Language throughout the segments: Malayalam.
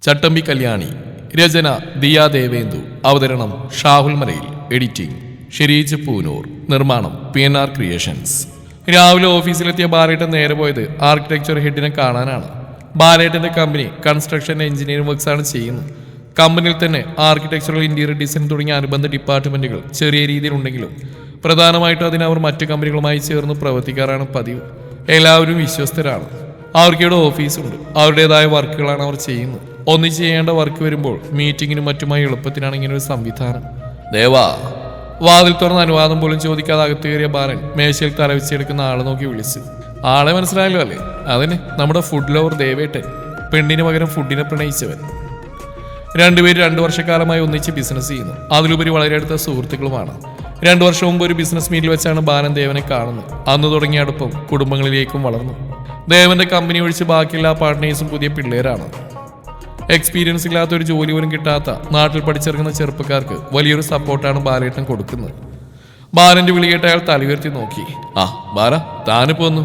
ചട്ടമ്പി കല്യാണി. രചന ദിയ ദേവേന്ദു. അവതരണം ഷാഹുൽ മലയിൽ. എഡിറ്റിംഗ് ഷിരീജ് പൂനൂർ. നിർമ്മാണം PNR ക്രിയേഷൻസ്. രാവിലെ ഓഫീസിലെത്തിയ ബാലേട്ടൻ നേരെ പോയത് ആർക്കിടെക്ചർ ഹെഡിനെ കാണാനാണ്. ബാലേട്ടന്റെ കമ്പനി കൺസ്ട്രക്ഷൻ എഞ്ചിനീയറിംഗ് വർക്ക്സ് ആണ് ചെയ്യുന്നത്. കമ്പനിയിൽ തന്നെ ആർക്കിടെക്ചറൽ ഇന്റീരിയർ ഡിസൈൻ തുടങ്ങിയ അനുബന്ധ ഡിപ്പാർട്ട്മെന്റുകൾ ചെറിയ രീതിയിലുണ്ടെങ്കിലും പ്രധാനമായിട്ടും അതിന് അവർ മറ്റു കമ്പനികളുമായി ചേർന്ന് പ്രവർത്തിക്കാറാണ് പതിവ്. എല്ലാവരും വിശ്വസ്തരാണ്. അവർക്കിവിടെ ഓഫീസുണ്ട്. അവരുടേതായ വർക്കുകളാണ് അവർ ചെയ്യുന്നത്. ഒന്നിച്ച് ചെയ്യേണ്ട വർക്ക് വരുമ്പോൾ മീറ്റിങ്ങിനും മറ്റുമായി എളുപ്പത്തിനാണ് ഇങ്ങനെ ഒരു സംവിധാനം. ദേവാ. വാതിൽ തുറന്ന് അനുവാദം പോലും ചോദിക്കാതെ അകത്ത് കയറിയ ബാലൻ മേശയിൽ തലവെച്ചെടുക്കുന്ന ആളെ നോക്കി വിളിച്ചു. ആളെ മനസ്സിലായല്ലോ അല്ലേ? അതിന് നമ്മുടെ ഫുഡ് ലവർ ദേവേട്ടൻ, പെണ്ണിന് പകരം ഫുഡിനെ പ്രണയിച്ചവൻ. രണ്ടുപേരും 2 വർഷക്കാലമായി ഒന്നിച്ച് ബിസിനസ് ചെയ്യുന്നു. അതിലുപരി വളരെ അടുത്ത സുഹൃത്തുക്കളുമാണ്. 2 വർഷം മുമ്പ് ഒരു ബിസിനസ് മീറ്റിൽ വെച്ചാണ് ബാലൻ ദേവനെ കാണുന്നത്. അന്ന് തുടങ്ങിയ അടുപ്പം കുടുംബങ്ങളിലേക്കും വളർന്നു. ദേവന്റെ കമ്പനി ഒഴിച്ച് ബാക്കിയെല്ലാ പാർട്ട്നേഴ്സും പുതിയ പിള്ളേരാണ്. എക്സ്പീരിയൻസ് ഇല്ലാത്ത ഒരു ജോലി പോലും കിട്ടാത്ത നാട്ടിൽ പഠിച്ചിറങ്ങുന്ന ചെറുപ്പക്കാർക്ക് വലിയൊരു സപ്പോർട്ടാണ് ബാലേട്ടൻ കൊടുക്കുന്നത്. ബാലന്റെ വിളി കേട്ട് അയാൾ തലയുയർത്തി നോക്കി. ആ ബാല, താനിപ്പോ വന്നു?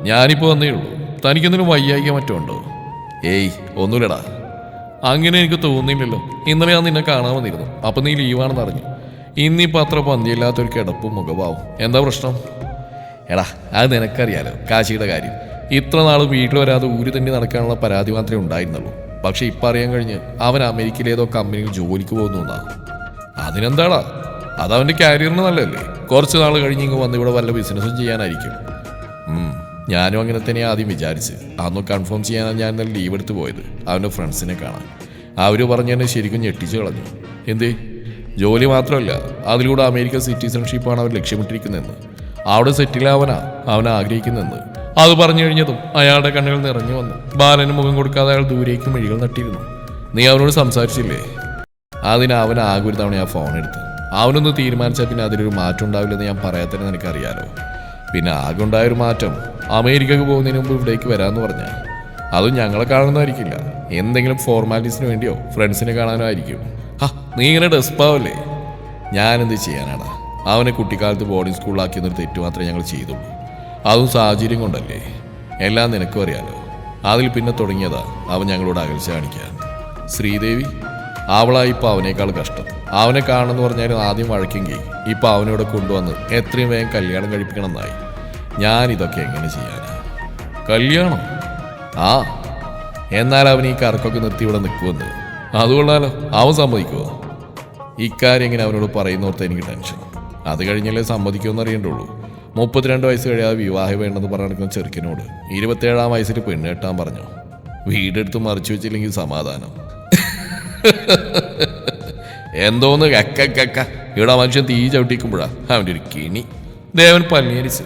ഞാനിപ്പോ വന്നേ ഉള്ളൂ. തനിക്കൊന്നിനും വയ്യായിക മറ്റോ ഉണ്ടോ? ഏയ് ഒന്നുമില്ലടാ. അങ്ങനെ എനിക്ക് തോന്നിയില്ലല്ലോ. ഇന്നലെ ഞാൻ നിന്നെ കാണാൻ വന്നിരുന്നു. അപ്പൊ നീ ലീവാണെന്ന് അറിഞ്ഞു. ഇന്നിപ്പോ അത്ര പന്തിയില്ലാത്തൊരു കിടപ്പും മുഖഭാവും. എന്താ പ്രശ്നം? എടാ, അത് നിനക്കറിയാലോ, കാശിയുടെ കാര്യം. ഇത്ര നാൾ വീട്ടിൽ വരാതെ ഊരി തന്നെ നടക്കാനുള്ള പരാതി മാത്രമേ ഉണ്ടായിരുന്നുള്ളൂ. പക്ഷെ ഇപ്പം അറിയാൻ കഴിഞ്ഞ് അവൻ അമേരിക്കയിലേതോ കമ്പനിയിൽ ജോലിക്ക് പോകുന്നു എന്നാ. അതിനെന്താടാ, അതവൻ്റെ കാരിയറിന് നല്ലതല്ലേ? കുറച്ച് നാൾ കഴിഞ്ഞ് ഇങ്ങ് വന്ന് ഇവിടെ വല്ല ബിസിനസ്സും ചെയ്യാനായിരിക്കും. ഞാനും അങ്ങനെ തന്നെ ആദ്യം വിചാരിച്ച്. അന്ന് കൺഫേം ചെയ്യാനാണ് ഞാൻ ഇന്നലെ ലീവ് എടുത്ത് പോയത്, അവൻ്റെ ഫ്രണ്ട്സിനെ കാണാൻ. അവർ പറഞ്ഞ് എന്നെ ശരിക്കും ഞെട്ടിച്ച് കളഞ്ഞു. എന്തേ? ജോലി മാത്രമല്ല, അതിലൂടെ അമേരിക്കൻ സിറ്റിസൺഷിപ്പാണ് അവർ ലക്ഷ്യമിട്ടിരിക്കുന്നതെന്ന്. അവിടെ സെറ്റിലാവാനാ അവൻ ആഗ്രഹിക്കുന്നതെന്ന്. അത് പറഞ്ഞു കഴിഞ്ഞതും അയാളുടെ കണ്ണുകൾ നിറഞ്ഞു വന്നു. ബാലന് മുഖം കൊടുക്കാതെ അയാൾ ദൂരേക്ക് മിഴികൾ നട്ടിരുന്നു. നീ അവനോട് സംസാരിച്ചില്ലേ? അതിന് അവൻ ആകെ ഒരു തവണ ആ ഫോൺ എടുത്ത്. അവനൊന്ന് തീരുമാനിച്ചാൽ പിന്നെ അതിലൊരു മാറ്റം ഉണ്ടാവില്ലെന്ന് ഞാൻ പറയാത്തന്നെ നിനക്കറിയാലോ. പിന്നെ ആകെ ഉണ്ടായൊരു മാറ്റം അമേരിക്കക്ക് പോകുന്നതിന് മുമ്പ് ഇവിടേക്ക് വരാമെന്ന് പറഞ്ഞാൽ അതും ഞങ്ങളെ കാണുന്നതായിരിക്കില്ല. എന്തെങ്കിലും ഫോർമാലിറ്റീസിന് വേണ്ടിയോ ഫ്രണ്ട്സിനെ കാണാനോ ആയിരിക്കും. നീ ഇങ്ങനെ ഡെസ്പാവല്ലേ? ഞാനെന്ത് ചെയ്യാനാണ്? അവനെ കുട്ടിക്കാലത്ത് ബോർഡിംഗ് സ്കൂളിലാക്കിയെന്നൊരു തെറ്റ് മാത്രമേ ഞങ്ങൾ ചെയ്തുള്ളൂ. അതും സാഹചര്യം കൊണ്ടല്ലേ. എല്ലാം നിനക്കും അറിയാലോ. അതിൽ പിന്നെ തുടങ്ങിയതാ അവൻ ഞങ്ങളോട് അകൽച്ച കാണിക്കാൻ. ശ്രീദേവി അവളായി ഇപ്പം അവനേക്കാൾ കഷ്ടം. അവനെ കാണണമെന്ന് പറഞ്ഞാലും ആദ്യം വഴക്കെങ്കിൽ ഇപ്പം അവനോട് കൊണ്ടുവന്ന് എത്രയും വേഗം കല്യാണം കഴിപ്പിക്കണം എന്നായി. ഞാനിതൊക്കെ എങ്ങനെ ചെയ്യാനാ? കല്യാണം? ആ, എന്നാൽ അവൻ ഈ കറക്കൊക്കെ നിർത്തി ഇവിടെ നിൽക്കുമെന്ന്. അതുകൊള്ളാലോ. അവൻ സമ്മതിക്കുമോ? ഇക്കാര്യം എങ്ങനെ അവനോട് പറയുന്നോർത്ത് എനിക്ക് ടെൻഷൻ. അത് കഴിഞ്ഞല്ലേ സമ്മതിക്കുമെന്ന് അറിയേണ്ടുള്ളൂ. 32 വയസ്സ് കഴിയാതെ വിവാഹം വേണ്ടെന്ന് പറഞ്ഞു നടക്കുന്ന ചെറുക്കനോട് 27-ാം വയസ്സിൽ പെണ്ണ് കെട്ടാൻ പറഞ്ഞു. വീടെടുത്ത് മറിച്ചു വെച്ചില്ലെങ്കിൽ സമാധാനം. എന്തോന്ന് കക്ക ഇവിടെ മനുഷ്യൻ തീ ചവിട്ടിക്കുമ്പോഴാ അവൻ്റെ ഒരു കിണി. ദേവൻ പല്ലിയരിച്ച്.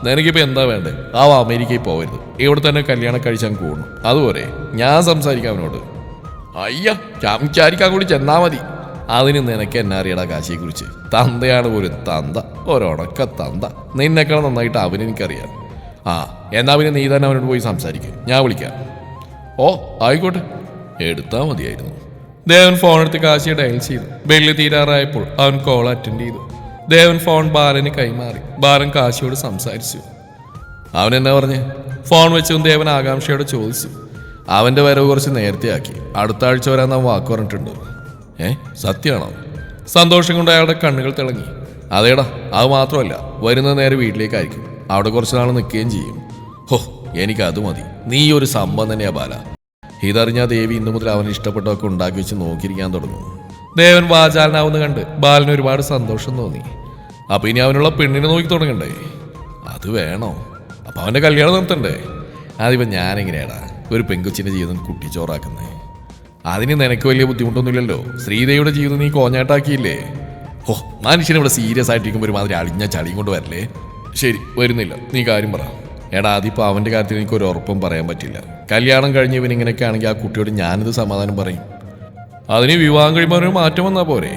നിനക്കിപ്പോൾ എന്താ വേണ്ടത്? അമേരിക്കയിൽ പോകരുത്, ഇവിടെ തന്നെ കല്യാണം കഴിച്ചാൽ കൂടുന്നു. അതുപോലെ ഞാൻ സംസാരിക്കാം അവനോട്. അയ്യ, സംസാരിക്കാൻ കൂടി ചെന്നാ മതി. അതിന് നിനക്ക് എന്നെ അറിയടാ കാശിയെക്കുറിച്ച്. തന്തയാണ് പോലും തന്ത, ഒരൊണക്ക തന്ത. നിന്നെക്കാൾ നന്നായിട്ട് അവനെനിക്കറിയാം. എന്നാ പിന്നെ നീ തന്നെ അവനോട് പോയി സംസാരിക്കുക. ഞാൻ വിളിക്കാം. ഓ ആയിക്കോട്ടെ. എടുത്താൽ മതിയായിരുന്നു. ദേവൻ ഫോൺ എടുത്ത് കാശിയെ ഡയൽ ചെയ്തു. ബെല്ല് തീരാറായപ്പോൾ അവൻ കോൾ അറ്റൻഡ് ചെയ്തു. ദേവൻ ഫോൺ ബാലന് കൈമാറി. ബാലൻ കാശിയോട് സംസാരിച്ചു. അവൻ എന്നാ പറഞ്ഞ്? ഫോൺ വെച്ചും ദേവൻ ആകാംക്ഷയോട് ചോദിച്ചു. അവൻ്റെ വരവ് കുറച്ച് നേരത്തെ ആക്കി. അടുത്ത ആഴ്ച വരാൻ നാം വാക്ക് പറഞ്ഞിട്ടുണ്ട്. സത്യമാണോ? സന്തോഷം കൊണ്ട് അയാളുടെ കണ്ണുകൾ തിളങ്ങി. അതേടാ, അത് മാത്രമല്ല, വരുന്ന നേരെ വീട്ടിലേക്കായിരിക്കും. അവിടെ കുറച്ച് നാൾ നിൽക്കുകയും ചെയ്യും. എനിക്കത് മതി. നീ ഒരു സംഭവം തന്നെയാ ബാല. ഇതറിഞ്ഞാൽ ദേവി ഇന്നു മുതൽ അവന് ഇഷ്ടപ്പെട്ടതൊക്കെ ഉണ്ടാക്കി വെച്ച് നോക്കിയിരിക്കാൻ തുടങ്ങും. ദേവൻ വാചാലനാവുന്ന കണ്ട് ബാലന് ഒരുപാട് സന്തോഷം തോന്നി. അപ്പൊ ഇനി അവനുള്ള പെണ്ണിനെ നോക്കി തുടങ്ങണ്ടേ? അത് വേണോ? അപ്പൊ അവന്റെ കല്യാണം നിർത്തണ്ടേ? അതിപ്പോ ഞാനെങ്ങനെയാടാ ഒരു പെങ്കൊച്ചിന്റെ ജീവിതം കുട്ടിച്ചോറാക്കുന്നേ? അതിന് നിനക്ക് വലിയ ബുദ്ധിമുട്ടൊന്നുമില്ലല്ലോ. ശ്രീദേവിയുടെ ജീവിതം നീ കോഞ്ഞാട്ടാക്കിയില്ലേ? മനുഷ്യനിവിടെ സീരിയസ് ആയിട്ടിരിക്കുമ്പോൾ ഒരുമാതിരി അളിഞ്ഞ ചളിയും കൊണ്ട് വരല്ലേ? ശരി, വരുന്നില്ല. നീ കാര്യം പറ. എടാ, അതിപ്പോൾ അവൻ്റെ കാര്യത്തിൽ എനിക്കൊരു ഉറപ്പും പറയാൻ പറ്റില്ല. കല്യാണം കഴിഞ്ഞ് ഇവൻ ഇങ്ങനെയൊക്കെ ആണെങ്കിൽ ആ കുട്ടിയോട് ഞാനിത് സമാധാനം പറയും. അതിന് വിവാഹം കഴിയുമ്പോൾ ഒരു മാറ്റം വന്നാൽ പോരെ?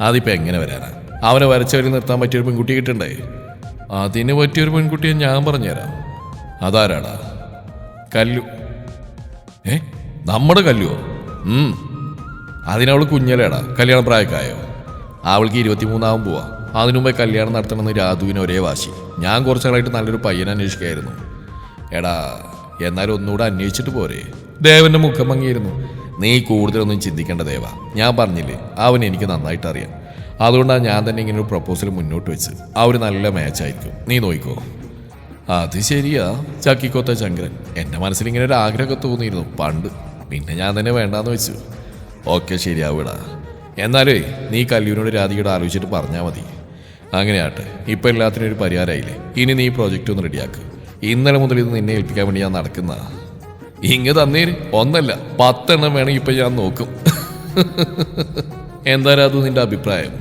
അതിപ്പോൾ എങ്ങനെ വരാനാ? അവനെ വരച്ചവരിൽ നിർത്താൻ പറ്റിയൊരു പെൺകുട്ടി കിട്ടണ്ടേ? അതിന് പറ്റിയൊരു പെൺകുട്ടിയെ ഞാൻ പറഞ്ഞുതരാം. അതാരാടാ? കല്ലു. നമ്മുടെ കല്ലുവോ? അതിനവൾ കുഞ്ഞലേടാ. കല്യാണ പ്രായക്കായോ? അവൾക്ക് 23 പോവാ. അതിനുമുമ്പേ കല്യാണം നടത്തണമെന്ന് രാധുവിന് ഒരേ വാശി. ഞാൻ കുറച്ച് നാളായിട്ട് നല്ലൊരു പയ്യനെ അന്വേഷിക്കായിരുന്നു. എടാ, എന്നാലും ഒന്നുകൂടെ അന്വേഷിച്ചിട്ട് പോരെ? ദേവന്റെ മുഖം ഭംഗിയായിരുന്നു. നീ കൂടുതലൊന്നും ചിന്തിക്കേണ്ട ദേവ. ഞാൻ പറഞ്ഞില്ലേ, അവൻ എനിക്ക് നന്നായിട്ട് അറിയാം. അതുകൊണ്ടാണ് ഞാൻ തന്നെ ഇങ്ങനെ ഒരു പ്രപ്പോസൽ മുന്നോട്ട് വെച്ച്. ആ ഒരു നല്ല മാച്ചായിരിക്കും, നീ നോക്കിക്കോ. അത് ശരിയാ ചക്കിക്കൊത്ത ചങ്കരൻ. എൻ്റെ മനസ്സിൽ ഇങ്ങനെ ഒരു ആഗ്രഹമൊക്കെ തോന്നിയിരുന്നു പണ്ട്. പിന്നെ ഞാൻ തന്നെ വേണ്ടാന്ന് വെച്ചു. ഓക്കെ ശരിയാവിടാ. എന്നാലേ നീ കല്ലൂരിനോട് രാധികയോട് ആലോചിച്ചിട്ട് പറഞ്ഞാൽ മതി. അങ്ങനെയാട്ടെ, ഇപ്പം എല്ലാത്തിനും ഒരു പരിഹാരമായില്ലേ. ഇനി നീ ഈ പ്രോജക്റ്റ് ഒന്ന് റെഡിയാക്ക്. ഇന്നലെ മുതൽ ഇത് നിന്നെ ഏൽപ്പിക്കാൻ വേണ്ടി ഞാൻ നടക്കുന്ന. ഇങ്ങ് തന്നേര്, ഒന്നല്ല 10 എണ്ണം വേണമെങ്കിൽ ഇപ്പം ഞാൻ നോക്കും. എന്തായാലും അത് നിന്റെ അഭിപ്രായം?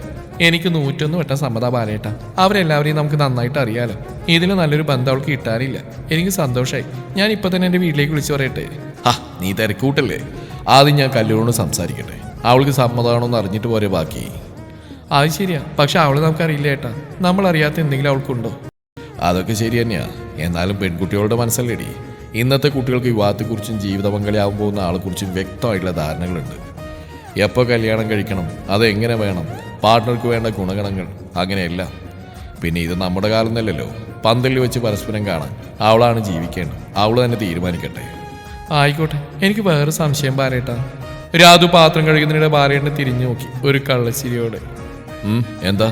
എനിക്ക് 101 വട്ടം സമ്മത ബാലേട്ട. അവരെല്ലാവരെയും നമുക്ക് നന്നായിട്ട് അറിയാലോ. ഇതിൽ നല്ലൊരു ബന്ധം അവൾക്ക് കിട്ടാനില്ല. എനിക്ക് സന്തോഷമായി. ഞാൻ ഇപ്പൊ തന്നെ എൻ്റെ വീട്ടിലേക്ക് വിളിച്ചു പറയട്ടെ. നീ തിരക്കൂട്ടല്ലേ. ആദ്യം ഞാൻ കല്ലൂരിനോട് സംസാരിക്കട്ടെ. അവൾക്ക് സമ്മതമാണോന്ന് അറിഞ്ഞിട്ട് പോരെ ബാക്കി. അത് ശരിയാ, പക്ഷെ അവള് നമുക്കറിയില്ല ഏട്ടാ. നമ്മളറിയാത്ത എന്തെങ്കിലും അവൾക്കുണ്ടോ? അതൊക്കെ ശരി തന്നെയാ. എന്നാലും പെൺകുട്ടികളുടെ മനസ്സല്ലേടി. ഇന്നത്തെ കുട്ടികൾക്ക് വിവാഹത്തെക്കുറിച്ചും ജീവിത പങ്കാളിയാവാൻ പോകുന്ന ആളെക്കുറിച്ചും വ്യക്തമായിട്ടുള്ള ധാരണകളുണ്ട്. എപ്പോൾ കല്യാണം കഴിക്കണം, അതെങ്ങനെ വേണം, പാർട്ട്ണർക്ക് വേണ്ട ഗുണഗണങ്ങൾ, അങ്ങനെയല്ല. പിന്നെ ഇത് നമ്മുടെ കാലം എന്നല്ലല്ലോ. പന്തലിൽ വെച്ച് പരസ്പരം കാണാൻ അവളാണ് ജീവിക്കേണ്ടത്. അവൾ തന്നെ തീരുമാനിക്കട്ടെ. ആയിക്കോട്ടെ. എനിക്ക് വേറെ സംശയം ബാലേട്ടാ. രാധു പാത്രം കഴുകുന്നതിനിടെ ബാലേട്ടനെ തിരിഞ്ഞു നോക്കി ഒരു കള്ളച്ചിരിയോടെ. എന്താ?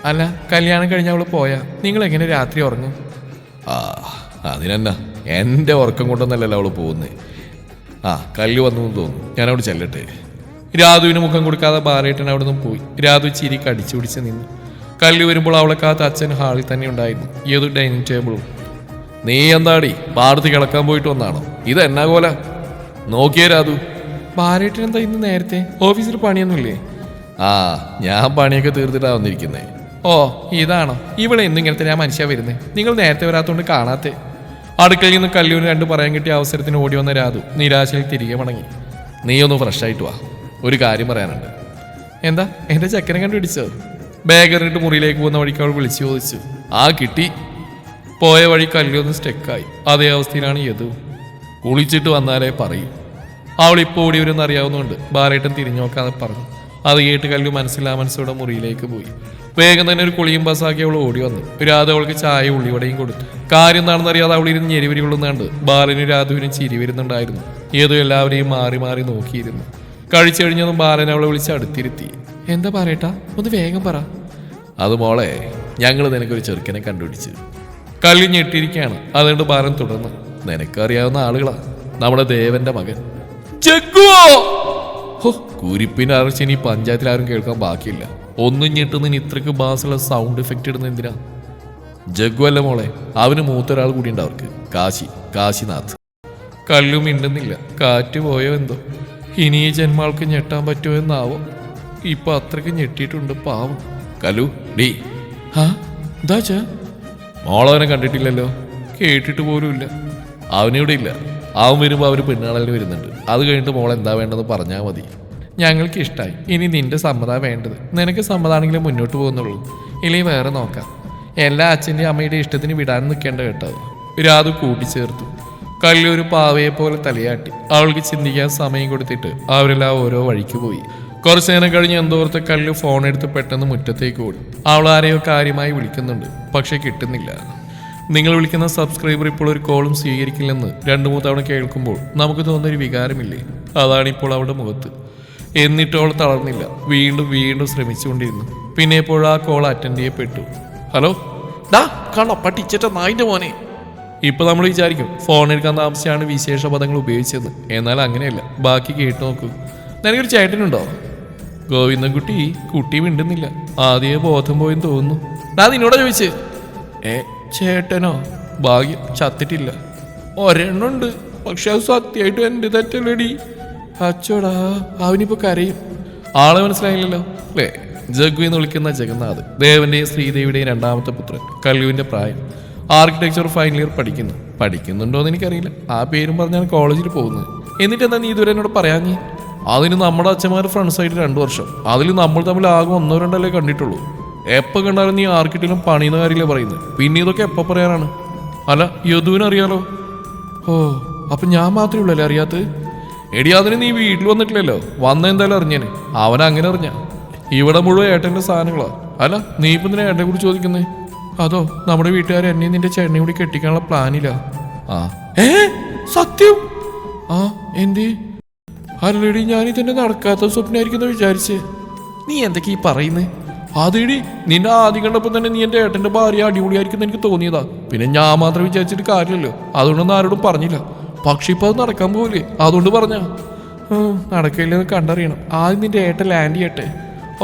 അല്ല, കല്യാണം കഴിഞ്ഞ അവള് പോയാ നിങ്ങൾ എങ്ങനെ രാത്രി ഉറങ്ങും? അതിനെന്നാ, എൻ്റെ ഉറക്കം കൊണ്ടൊന്നല്ലല്ലോ അവള് പോകുന്നേ. കല്ല് വന്നു തോന്നുന്നു. ഞാനവിടെ ചെല്ലട്ടെ. രാധുവിന് മുഖം കൊടുക്കാതെ ബാലേട്ടൻ അവിടെ നിന്ന് പോയി. രാധു ചിരി കടിച്ചു പിടിച്ച് നിന്നു. കല്ല് വരുമ്പോൾ അവളെ കാത്ത് അച്ഛൻ ഹാളിൽ തന്നെ ഉണ്ടായിരുന്നു. ഏതൊരു ഡൈനിങ് ടേബിളും. നീ എന്താടി പാടത്ത് കിടക്കാൻ പോയിട്ട് വന്നാണോ? ഇത് എന്നാ കോല നോക്കിയേ രാധു. ബാലേട്ടൻ എന്താ ഇന്ന് നേരത്തെ? ഓഫീസിൽ പണിയൊന്നുമില്ലേ? ഞാൻ പണിയൊക്കെ തീർത്തിട്ടാ വന്നിരിക്കുന്നേ. ഓ ഇതാണോ? ഇവിടെ ഇന്നും ഇങ്ങനത്തെ ഞാൻ മനുഷ്യ വരുന്നേ. നിങ്ങൾ നേരത്തെ വരാത്തോണ്ട് കാണാത്തെ. അടുക്കളയിൽ നിന്ന് കല്ലൂരിന് 2 പറയാൻ കിട്ടിയ അവസരത്തിന് ഓടി വന്ന രാധു നിരാശയിൽ തിരികെ മടങ്ങി. നീ ഒന്ന് ഫ്രഷ് ആയിട്ട് വാ, ഒരു കാര്യം പറയാനുണ്ട്. എന്താ? എന്റെ ചക്കനെ കണ്ടുപിടിച്ചോ? ബാഗറിട്ട് മുറിയിലേക്ക് പോകുന്ന വഴിക്ക് അവൾ വിളിച്ചു ചോദിച്ചു. കിട്ടി. പോയ വഴി കല്ലൊന്ന് സ്റ്റെക്കായി. അതേ അവസ്ഥയിലാണ് യദു. കുളിച്ചിട്ട് വന്നാലേ പറയും. അവൾ ഇപ്പോൾ ഓടി വരുമെന്ന് അറിയാവുന്നതുകൊണ്ട് ബാലേട്ടൻ തിരിഞ്ഞു നോക്കാതെ പറഞ്ഞു. അത് കേട്ട് കല്ലു മനസ്സിലോടെ മുറിയിലേക്ക് പോയി. വേഗം തന്നെ ഒരു കുളിയും ബസ്സാക്കി അവൾ ഓടി വന്നു. രാധ അവൾക്ക് ചായ ഉള്ളിവടയും കൊടുത്തു. കാര്യം എന്താണെന്നറിയാതെ അവൾ ഇരുന്ന് ഞെരിവരി കൊള്ളുന്നുണ്ട്. ബാലനും രാധുവിനും ചിരി വരുന്നുണ്ടായിരുന്നു. ഏതോ എല്ലാവരെയും മാറി മാറി നോക്കിയിരുന്നു. കഴിച്ചു കഴിഞ്ഞതും ബാലൻ അവളെ വിളിച്ച് അടുത്തിരുത്തി. എന്താ പറയട്ടാ? ഒന്ന് വേഗം പറ. അത് മോളെ, ഞങ്ങൾ നിനക്കൊരു ചെറുക്കനെ കണ്ടുപിടിച്ച്. കല്ലു ഞെട്ടിയിരിക്കുകയാണ്. അതുകൊണ്ട് ബാലൻ തുടർന്ന്. നിനക്കറിയാവുന്ന ആളുകളാ. നമ്മുടെ ദേവന്റെ മകൻ ജഗ്ഗുവോ. കുരിപ്പിന്റെ അറച്ചിനി പഞ്ചായത്തിൽ ആരും കേൾക്കാൻ ബാക്കിയില്ല. ഒന്നും ഞെട്ടുന്നതിന് ഇത്രക്ക് ബാസുള്ള സൗണ്ട് എഫക്റ്റ് ഇടുന്ന എന്തിനാ? ജഗ്ഗു അല്ല മോളെ, അവന് മൂത്തൊരാൾ കൂടിയുണ്ട് അവർക്ക്. കാശിനാഥ്. കല്ലും മിണ്ടുന്നില്ല. കാറ്റ് പോയോ എന്തോ. ഇനി ഈ ജന്മാൾക്ക് ഞെട്ടാൻ പറ്റുമോ എന്നാവോ. ഇപ്പൊ അത്രക്ക് ഞെട്ടിയിട്ടുണ്ട് പാവം. കല്ലു ഡീ. എന്താ? മോളവനെ കണ്ടിട്ടില്ലല്ലോ. കേട്ടിട്ട് പോലും ഇല്ല. അവനിവിടെ ഇല്ല. അവൻ വരുമ്പോ അവര് പെണ്ണുകാണലിന് വരുന്നുണ്ട്. അത് കഴിഞ്ഞിട്ട് മോൾ എന്താ വേണ്ടതെന്ന് പറഞ്ഞാൽ മതി. ഞങ്ങൾക്ക് ഇഷ്ടമായി. ഇനി നിന്റെ സമ്മതമാണ് വേണ്ടത്. നിനക്ക് സമ്മതമാണെങ്കിലും മുന്നോട്ട് പോകുന്നുള്ളൂ. ഇല്ലെങ്കിൽ വേറെ നോക്കാം. എല്ലാ അച്ഛൻ്റെയും അമ്മയുടെ ഇഷ്ടത്തിന് വിടാൻ നിൽക്കേണ്ട കേട്ടോ. രാധു കൂട്ടിച്ചേർത്തു. കല്ലൊരു പാവയെ പോലെ തലയാട്ടി. അവൾക്ക് ചിന്തിക്കാൻ സമയം കൊടുത്തിട്ട് അവരെല്ലാം ഓരോ വഴിക്ക് പോയി. കുറച്ചു നേരം കഴിഞ്ഞ് എന്തോർത്ത് കല്ലു ഫോൺ എടുത്ത് പെട്ടെന്ന് മുറ്റത്തേക്ക് ഓടി. അവൾ ആരെയോ കാര്യമായി വിളിക്കുന്നുണ്ട്, പക്ഷെ കിട്ടുന്നില്ല. നിങ്ങൾ വിളിക്കുന്ന സബ്സ്ക്രൈബർ ഇപ്പോൾ ഒരു കോളും സ്വീകരിക്കില്ലെന്ന് 2-3 തവണ കേൾക്കുമ്പോൾ നമുക്ക് തോന്നുന്നൊരു വികാരമില്ലേ? അതാണിപ്പോൾ അവളുടെ മുഖത്ത്. എന്നിട്ട് അവൾ തളർന്നില്ല. വീണ്ടും ശ്രമിച്ചുകൊണ്ടിരുന്നു. പിന്നെ എപ്പോഴും ആ കോൾ അറ്റൻഡ് ചെയ്യപ്പെട്ടു. ഹലോ ഡാ കള്ള പട്ടിച്ചേട്ട നായിന്റെ മോനെ. ഇപ്പൊ നമ്മൾ വിചാരിക്കും ഫോൺ എടുക്കാൻ താമസിച്ചാണ് വിശേഷ പദങ്ങൾ ഉപയോഗിച്ചത്. എന്നാൽ അങ്ങനെയല്ല. ബാക്കി കേട്ടു നോക്കൂ. നിനക്കൊരു ചേട്ടനുണ്ടോ? ഗോവിന്ദൻകുട്ടി. കുട്ടി മിണ്ടുന്നില്ല. ആദ്യമേ ബോധം പോയെന്ന് തോന്നുന്നു. ഡാ നിന്നോടാ ചോദിച്ചേ. ചേട്ടനോ? ഭാഗ്യം, ചത്തിട്ടില്ല. ഒരെണ്ണുണ്ട്, പക്ഷെ അത് സത്യമായിട്ട് എൻ്റെ തെറ്റല്ലടി. അച്ചോടാ, അവനിപ്പോ കരയും. ആളെ മനസ്സിലായില്ലല്ലോ അല്ലേ? ജഗ്ഗു എന്ന് വിളിക്കുന്ന ജഗന്നാഥ്, ദേവന്റെയും ശ്രീദേവിയുടെയും 2ാമത്തെ പുത്രൻ. കല്ലുവിന്റെ പ്രായം. ആർക്കിടെക്ചർ ഫൈനൽ ഇയർ പഠിക്കുന്നുണ്ടോന്ന് എനിക്കറിയില്ല. ആ പേരും പറഞ്ഞാണ് കോളേജിൽ പോകുന്നത്. എന്നിട്ട് എന്താ നീ ഇതുവരെ എന്നോട് പറയാഞ്ഞേ? അതിന് നമ്മുടെ അച്ഛന്മാർ ഫ്രണ്ട്സായിട്ട് 2 വർഷം. അതിൽ നമ്മൾ തമ്മിൽ ആകെ 1-2 കണ്ടിട്ടുള്ളൂ. എപ്പോൾ കണ്ടാലും നീ ആർക്കിട്ടിലും പണിയുന്ന കാര്യമില്ല പറയുന്നത്. പിന്നെ ഇതൊക്കെ എപ്പോൾ പറയാനാണ്? അല്ല, യദുവിനറിയാലോ. അപ്പൊ ഞാൻ മാത്രമേ ഉള്ളല്ലേ അറിയാത്തത്? എടി, അതിന് നീ വീട്ടിൽ വന്നിട്ടില്ലല്ലോ. എന്തായാലും അറിഞ്ഞേനെ. അവൻ അങ്ങനെ അറിഞ്ഞ. ഇവിടെ മുഴുവൻ ഏട്ടൻ്റെ സാധനങ്ങളാ. അല്ല, നീ ഇപ്പം ഇതിനെ ഏട്ടനെ കുറിച്ച് ചോദിക്കുന്നേ? അതോ നമ്മുടെ വീട്ടുകാർ എന്നെ നിന്റെ ചേട്ടനെ കൂടി കെട്ടിക്കാനുള്ള പ്ലാനില്ല. സത്യം? എന്തേ? അല്ലടി ഞാനിതെന്നെ നടക്കാത്ത സ്വപ്നമായിരിക്കുന്ന വിചാരിച്ച്. നീ എന്തൊക്കെ ഈ പറയുന്നേ? അതേടി, നിന്നെ ആദ്യം കണ്ടപ്പോൾ തന്നെ നീ എൻ്റെ ഏട്ടൻ്റെ ഭാര്യ അടിപൊളിയായിരിക്കും എനിക്ക് തോന്നിയതാ. പിന്നെ ഞാൻ മാത്രം വിചാരിച്ചിട്ട് കാര്യമില്ലല്ലോ, അതുകൊണ്ടൊന്നും ആരോടും പറഞ്ഞില്ല. പക്ഷെ ഇപ്പൊ അത് നടക്കാൻ പോകില്ലേ, അതുകൊണ്ട് പറഞ്ഞ. നടക്കില്ലെന്ന് കണ്ടറിയണം. ആദ്യം നിന്റെ ഏട്ടൻ ലാൻഡ് ചെയ്യട്ടെ.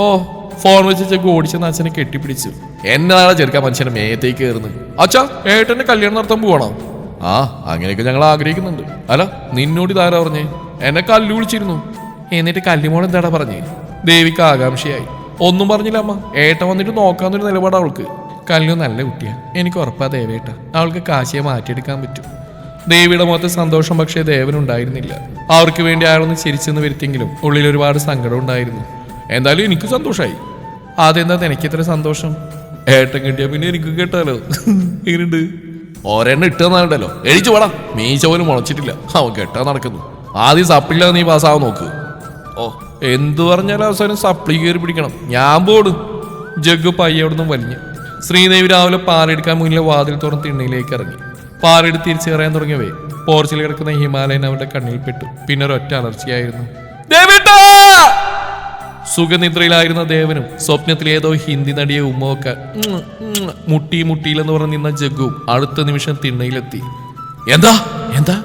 ഓ, ഫോൺ വെച്ച് ഓടിച്ചെന്ന് അച്ഛനെ കെട്ടിപ്പിടിച്ചു. എന്നാണ് ചെറുക്കാൻ മനുഷ്യനെ മേത്തേക്ക് കയറുന്നത്. അച്ഛാ, ഏട്ടന്റെ കല്യാണം നടത്താൻ പോവാണോ? ആ, അങ്ങനെയൊക്കെ ഞങ്ങൾ ആഗ്രഹിക്കുന്നുണ്ട്. അല്ല, നിന്നോട് ഇതാരാ പറഞ്ഞേ? എന്നെ കല്ലു വിളിച്ചിരുന്നു. എന്നിട്ട് കല്ലുമോൾ എന്താടാ പറഞ്ഞേ? ദേവിക്ക് ആകാംക്ഷയായി. ഒന്നും പറഞ്ഞില്ല അമ്മ. ഏട്ടൻ വന്നിട്ട് നോക്കാന്നൊരു നിലപാട് അവൾക്ക്. കല്ലു നല്ല കുട്ടിയാ, എനിക്ക് ഉറപ്പാ ദേവേട്ട. അവൾക്ക് കാശിയെ മാറ്റിയെടുക്കാൻ പറ്റും. ദേവിയുടെ മുഖത്ത് സന്തോഷം പക്ഷേ ദേവനുണ്ടായിരുന്നില്ല. അവർക്ക് വേണ്ടി അയാളൊന്ന് ചിരിച്ചെന്ന് വരുത്തിയെങ്കിലും ഉള്ളിൽ ഒരുപാട് സങ്കടം ഉണ്ടായിരുന്നു. എന്തായാലും എനിക്ക് സന്തോഷമായി. അതെന്താ എനിക്ക് ഇത്ര സന്തോഷം? ഏട്ടൻ കിട്ടിയാ പിന്നെ എനിക്ക് കേട്ടാലോ. എങ്ങനെയുണ്ട്? ഒരെണ്ണം ഇട്ടെന്നാണ്ടല്ലോ, എഴിച്ചു വേടാ. മീശ പോലും മുളച്ചിട്ടില്ല, അവൻ കെട്ടാൻ നടക്കുന്നു. ആദ്യം സപ്ലില്ല നീ പാസ്സാവാൻ നോക്ക്. ഓ, എന്തു പറഞ്ഞാലും അവസാനം സപ്ലി കയറി പിടിക്കണം. ഞാൻ പോടും. ജഗ്ഗു പയ്യ അവിടെ നിന്നും വലിഞ്ഞു. ശ്രീദേവി രാവിലെ പാലെടുക്കാൻ മുന്നിലെ വാതിൽ തുറന്ന് തിണ്ണയിലേക്ക് ഇറങ്ങി. പാലെടുത്ത് തിരിച്ചു കയറാൻ തുടങ്ങിയവേ പോർച്ചിൽ കിടക്കുന്ന ഹിമാലയൻ അവരുടെ കണ്ണിൽ പെട്ടു. പിന്നെ ഒരൊറ്റ അലർച്ചയായിരുന്നു. സുഖനിദ്രയിലായിരുന്ന ദേവനും സ്വപ്നത്തിലേതോ ഹിന്ദി നടിയെ ഉമ്മവെക്കാൻ മുട്ടിയില്ലെന്ന് പറഞ്ഞ് നിന്ന ജഗ്ഗുവും അടുത്ത നിമിഷം തിണ്ണയിലെത്തി. എന്താ എന്താ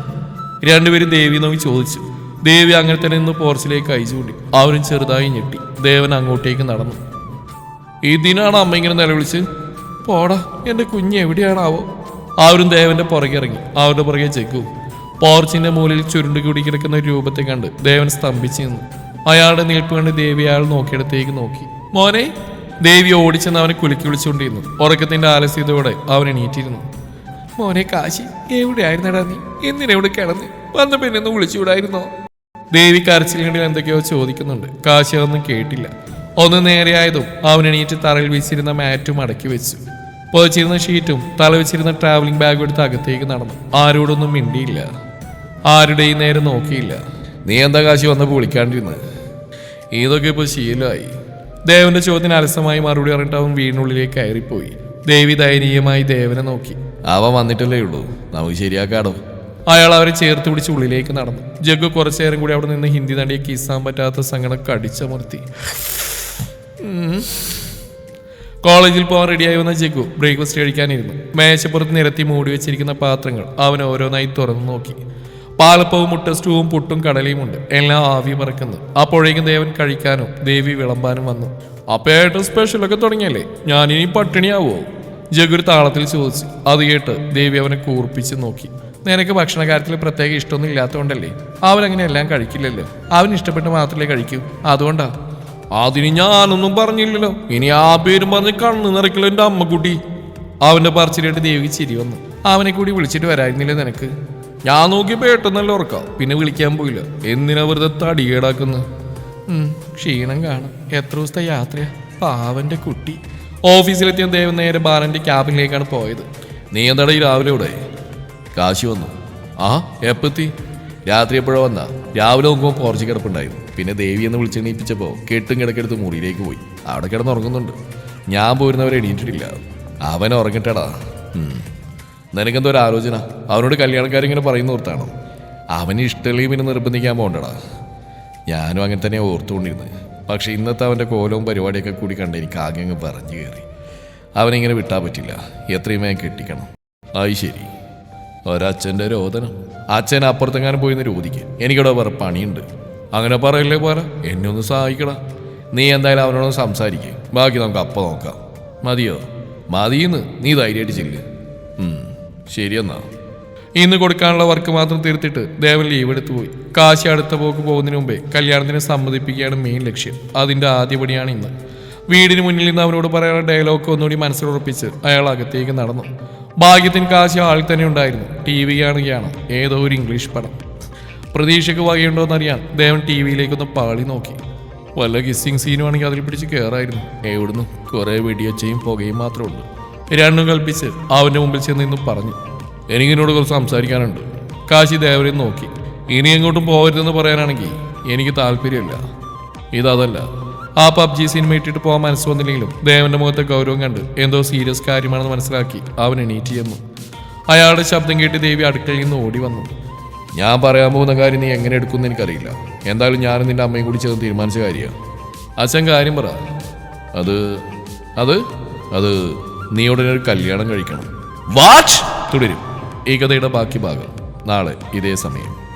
രണ്ടുപേരും ദേവി നോക്കി ചോദിച്ചു. ദേവി അങ്ങനെ തന്നെ നിന്ന് പോർച്ചിലേക്ക് അയച്ചു കൂട്ടി. അവരും ചെറുതായി ഞെട്ടി. ദേവൻ അങ്ങോട്ടേക്ക് നടന്നു. ഇതിനാണ് അമ്മ ഇങ്ങനെ നിലവിളിച്ച്? പോടാ, എന്റെ കുഞ്ഞ് എവിടെയാണാവോ? അവരും ദേവന്റെ പുറകെ ഇറങ്ങി. അവരുടെ പുറകെ ജഗ്ഗു. പോർച്ചിന്റെ മൂലയിൽ ചുരുണ്ടു കൂടി കിടക്കുന്ന ഒരു രൂപത്തെ കണ്ട് ദേവൻ സ്തംഭിച്ചു നിന്നു. അയാളുടെ നിൽപ്പ് കണ്ട് ദേവി അയാൾ നോക്കിയിടത്തേക്ക് നോക്കി. മോനെ! ദേവി ഓടിച്ചെന്ന് അവനെ കുലുക്കി വിളിച്ചുകൊണ്ടിരുന്നു. ഉറക്കത്തിന്റെ ആലസ്യതയോടെ അവൻ എണീറ്റിരുന്നു. മോനെ കാശി, എവിടെയായിരുന്നടാ നീ? എന്തിനെവിടെ കിടന്ന് വന്ന പിന്നെന്ന് വിളിച്ചുകൂടായിരുന്നോ? ദേവി കരച്ചിലിനിടയിൽ എന്തൊക്കെയോ ചോദിക്കുന്നുണ്ട്. കാശി അതൊന്നും കേട്ടില്ല. ഒന്ന് നേരെയായതും അവൻ എണീറ്റ് തറയിൽ വെച്ചിരുന്ന മാറ്റും അടക്കി വെച്ചു. പൊതിച്ചിരുന്ന ഷീറ്റും തല വെച്ചിരുന്ന ട്രാവലിംഗ് ബാഗും എടുത്ത് അകത്തേക്ക് നടന്നു. ആരോടൊന്നും മിണ്ടിയില്ല, ആരുടെയും നേരെ നോക്കിയില്ല. നീ എന്താ കാശി വന്നപ്പോൾ വിളിക്കാണ്ടിരുന്നത്? ഇതൊക്കെ ഇപ്പോൾ ശീലമായി. ദേവന്റെ ചോദ്യത്തിന് അലസമായി മറുപടി പറഞ്ഞിട്ട് അവൻ വീടിനുള്ളിലേക്ക് കയറിപ്പോയി. ദേവി ദയനീയമായി ദേവനെ നോക്കി. അവൻ വന്നിട്ടല്ലേ ഉള്ളൂ, നമുക്ക് ശരിയാക്കാടോ. അയാൾ അവരെ ചേർത്ത് പിടിച്ച് ഉള്ളിലേക്ക് നടന്നു. ജഗ്ഗു കുറച്ചു നേരം കൂടി അവിടെ നിന്ന് ഹിന്ദി നടിയെ കിസ്സാൻ പറ്റാത്ത സങ്കടം കടിച്ചമർത്തി. കോളേജിൽ പോകാൻ റെഡിയായി വന്ന ജഗ്ഗു ബ്രേക്ക്ഫാസ്റ്റ് കഴിക്കാനിരുന്നു. മേശപ്പുറത്ത് നിരത്തി മൂടി വെച്ചിരിക്കുന്ന പാത്രങ്ങൾ അവൻ ഓരോന്നായി തുറന്നു നോക്കി. പാലപ്പവും മുട്ട സ്റ്റൂവും പുട്ടും കടലയും ഉണ്ട്. എല്ലാം ആവി പറക്കുന്നു. അപ്പോഴേക്കും ദേവൻ കഴിക്കാനോ ദേവി വിളമ്പാനും വന്നു. അപ്പേട്ട സ്പെഷ്യലൊക്കെ തുടങ്ങിയല്ലേ, ഞാനിനി പട്ടിണിയാവോ? ജഗ്ഗു താളത്തിൽ ചോദിച്ചു. അത് കേട്ട് ദേവി അവനെ കൂർപ്പിച്ച് നോക്കി. നിനക്ക് ഭക്ഷണ കാര്യത്തിൽ പ്രത്യേക ഇഷ്ടമൊന്നും ഇല്ലാത്തതുകൊണ്ടല്ലേ? അവനങ്ങനെ എല്ലാം കഴിക്കില്ലല്ലോ, അവന് ഇഷ്ടപ്പെട്ട് മാത്രമേ കഴിക്കൂ, അതുകൊണ്ടാ. അതിന് ഞാനൊന്നും പറഞ്ഞില്ലല്ലോ. ഇനി ആ പേരും പറഞ്ഞ് കണ്ണു നിറയ്ക്കലോ എൻ്റെ അമ്മക്കുട്ടി. അവന്റെ പറച്ചിലേട്ട് ദേവിക്ക് ചിരി വന്നു. അവനെ കൂടി വിളിച്ചിട്ട് വരായിരുന്നില്ലേ നിനക്ക്? ഞാൻ നോക്കിയപ്പോ ഏട്ടെന്നല്ല ഉറക്കാം, പിന്നെ വിളിക്കാൻ പോയില്ല. എന്തിനാ വെറുതെ തടികേടാക്കുന്നു? ക്ഷീണം കാണും. എത്ര ദിവസത്തെ യാത്രയാ പാവന്റെ കുട്ടി. ഓഫീസിലെത്തിയ ദേവൻ നേരെ ബാലന്റെ ക്യാബിനിലേക്കാണ് പോയത്. നീ എന്താടാ ഈ രാവിലെ ഇവിടെ? കാശി വന്നു. ആ, എപ്പെത്തി? രാത്രി എപ്പോഴോ വന്നാ? രാവിലെ നോക്കുമ്പോൾ പോർച്ച് കിടപ്പുണ്ടായിരുന്നു. പിന്നെ ദേവി എന്ന് വിളിച്ചെണീപ്പിച്ചപ്പോൾ കെട്ടും കിടക്കെടുത്ത് മുറിയിലേക്ക് പോയി. അവിടെ കിടന്നുറങ്ങുന്നുണ്ട്. ഞാൻ പോരുന്നവരെ എണീറ്റിട്ടില്ല. അവൻ ഉറങ്ങിട്ടടാ. നിനക്കെന്തോ ഒരു ആലോചന? അവനോട് കല്യാണക്കാരിങ്ങനെ പറയുന്ന ഓർത്താണോ? അവന് ഇഷ്ടമല്ലെങ്കിൽ പിന്നെ നിർബന്ധിക്കാൻ പോകണ്ടടാ. ഞാനും അങ്ങനെ തന്നെ ഓർത്തുകൊണ്ടിരുന്നത്. പക്ഷെ ഇന്നത്തെ അവൻ്റെ കോലവും പരിപാടിയൊക്കെ കൂടി കണ്ട് എനിക്ക് ആകെ അങ്ങ് പറഞ്ഞു കയറി. അവനിങ്ങനെ വിട്ടാൻ പറ്റില്ല, എത്രയും വേഗം കെട്ടിക്കണം. ആയി ശരി. ഒരച്ഛൻ്റെ രോദനം. അച്ഛൻ അപ്പുറത്തെങ്ങാനും പോയിന്ന് രോദിക്ക്. എനിക്കിവിടെ വേറെ പണിയുണ്ട്. അങ്ങനെ പറയല്ലേ പോരാ, എന്നെ ഒന്ന് സഹായിക്കടാ. നീ എന്തായാലും അവനോടൊന്ന് സംസാരിക്കുക, ബാക്കി നമുക്ക് അപ്പം നോക്കാം. മതിയോ? മതിയെന്ന് നീ ധൈര്യമായിട്ട് ചെല്ല്. ശരിയെന്നാ. ഇന്ന് കൊടുക്കാനുള്ള വർക്ക് മാത്രം തീർത്തിട്ട് ദേവൻ ലീവ് എടുത്തു പോയി. കാശി അടുത്ത പോക്ക് പോകുന്നതിന് മുമ്പേ കല്യാണത്തിന് സമ്മതിപ്പിക്കുകയാണ് മെയിൻ ലക്ഷ്യം. അതിൻ്റെ ആദ്യപടിയാണ് ഇന്ന്. വീടിന് മുന്നിൽ നിന്ന് അവനോട് പറയാനുള്ള ഡയലോഗ് ഒന്നുകൂടി മനസ്സിലുറപ്പിച്ച് അയാൾ അകത്തേക്ക് നടന്നു. ഭാഗ്യത്തിന് കാശി ആൾ തന്നെ ഉണ്ടായിരുന്നു. ടി വി കാണുകയാണ് ഏതോ ഒരു ഇംഗ്ലീഷ് പടം. പ്രതീക്ഷയ്ക്ക് വകയുണ്ടോയെന്നറിയാൻ ദേവൻ ടി വിയിലേക്കൊന്ന് പാളി നോക്കി. വല്ല കിസ്സിങ് സീനും ആണെങ്കിൽ അതിൽ പിടിച്ച് കയറായിരുന്നു. എവിടുന്ന് കുറേ വെടിയൊച്ചയും പുകയും മാത്രമേ ഉള്ളൂ. രണ്ടും കൽപ്പിച്ച് അവൻ്റെ മുമ്പിൽ ചെന്ന് ഇന്ന് പറഞ്ഞു, എനിക്കിനോട് കുറച്ച് സംസാരിക്കാനുണ്ട്. കാശി ദേവനെ നോക്കി. ഇനി എങ്ങോട്ടും പോകരുതെന്ന് പറയാനാണെങ്കിൽ എനിക്ക് താല്പര്യമില്ല. ഇതല്ല. ആ പബ്ജി സിനിമ ഇട്ടിട്ട് പോകാൻ മനസ്സ് വന്നില്ലെങ്കിലും ദേവന്റെ മുഖത്തെ ഗൗരവം കണ്ട് എന്തോ സീരിയസ് കാര്യമാണെന്ന് മനസ്സിലാക്കി അവൻ എണീറ്റ് ചെന്നു. അയാളുടെ ശബ്ദം കേട്ട് ദേവി അടുക്കളയിൽ നിന്ന് ഓടി വന്നു. ഞാൻ പറയാൻ പോകുന്ന കാര്യം നീ എങ്ങനെ എടുക്കുമെന്ന് എനിക്കറിയില്ല. എന്തായാലും ഞാനും നിന്റെ അമ്മയും കൂടി ചേർന്ന് തീരുമാനിച്ച കാര്യമാണ്. അച്ഛൻ കാര്യം പറ. അത് അത് അത് നീ ഉടനെ ഒരു കല്യാണം കഴിക്കണം. വാട്ട്? തുടരും ഈ കഥയുടെ ബാക്കി ഭാഗം നാളെ ഇതേ സമയം.